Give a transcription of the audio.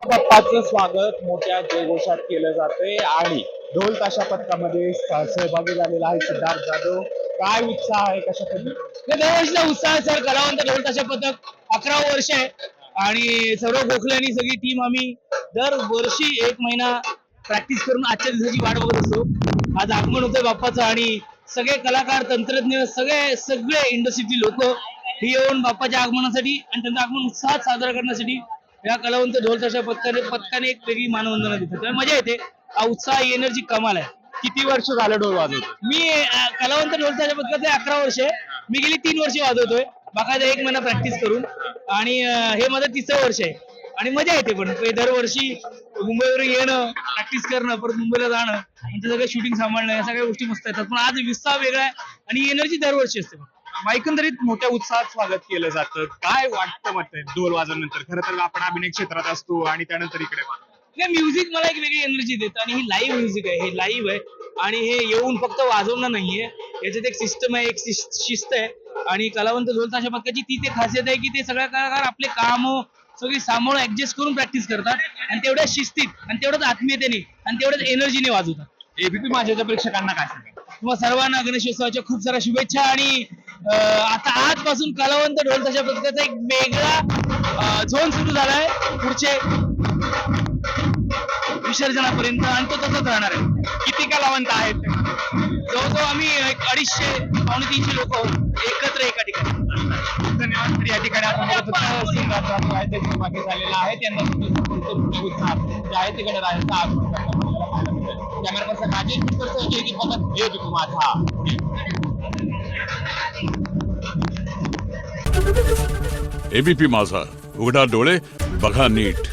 बाप्पाचं स्वागत मोठ्या जयघोषात केलं जातंय आणि ढोल ताशा पथकामध्ये सहभागी झालेला आहे सिद्धार्थ जाधव. काय उत्साह आहे, कशा पद्धतीने दरवर्षीचा उत्साह सर. कलावंत ढोल ताशा पथक 11वं वर्ष आहे आणि सर्व गोखले आणि सगळी टीम आम्ही दरवर्षी 1 महिना प्रॅक्टिस करून आजच्या दिवसाची वाट बघत असतो. आज आगमन होतंय बाप्पाचं आणि सगळे कलाकार, तंत्रज्ञ, सगळे इंडस्ट्रीतली लोक ही येऊन बाप्पाच्या आगमनासाठी आणि त्यांचं आगमन उत्साहात साजरा करण्यासाठी या कलावंत ढोल ताशा पथकाने एक वेगळी मानवंदना देतात. त्यामुळे मजा येते. हा उत्साह, एनर्जी कमाल आहे. किती वर्ष झालं ढोल वाजवतो? मी कलावंत ढोल ताशा पथकाचे 11 वर्ष आहे. मी गेली 3 वर्ष वाजवतोय, बाकायदा 1 महिना प्रॅक्टिस करून, आणि हे माझं 3रं वर्ष आहे. आणि मजा येते. पण दरवर्षी मुंबईवरून येणं, प्रॅक्टिस करणं, परत मुंबईला जाणं, आणि सगळं शूटिंग सांभाळणं, या सगळ्या गोष्टी मस्त येतात. पण आज उत्साह वेगळा आहे आणि एनर्जी दरवर्षी असते. एकंदरीत मोठ्या उत्साहात स्वागत केलं जातं. काय वाटतं मग ढोल वाजवल्यानंतर? खरं तर आपण अभिनय क्षेत्रात असतो आणि त्यानंतर इकडे म्युझिक मला एक वेगळी एनर्जी देतं आणि ही लाईव्ह म्युझिक आहे, हे लाईव्ह आहे आणि हे येऊन फक्त वाजवणं नाहीये. याच्यात एक सिस्टम आहे, एक शिस्त आहे. आणि कलावंत ढोल ताशा पथकाची ती ते खासियत आहे की ते सगळे कलाकार आपले काम सगळी सांभाळून ऍडजस्ट करून प्रॅक्टिस करतात आणि तेवढ्या शिस्तीत आणि तेवढ्याच आत्मीयतेने आणि तेवढ्याच एनर्जीने वाजवतात. एबीपी माझ्याच्या प्रेक्षकांना काय सांगा? तुम्हाला सर्वांना गणेशोत्सवाच्या खूप साऱ्या शुभेच्छा. आणि आता आजपासून कलावंत ढोल ताशा पथकाचा एक वेगळा झोन सुरू झालाय पुढचे विसर्जनापर्यंत, आणि तो तसंच राहणार आहे. किती कलावंत आहेत? जवळजवळ आम्ही 250-300 लोक एकत्र एका ठिकाणी. धन्यवाद. तर या ठिकाणी आपण बघत होतो सिद्धार्थ जाधव आहे, ते मागे झालेला आहे. त्यांना उत्साह जे आहे तिकडे राहायचं आगमन करताना पाहायला मिळेल. कॅमेरा पर्सन राजेश मिटकरसह जयदीप भगत, एबीपी माझा. एबीपी माझा, उघडा डोळे बघा नीट.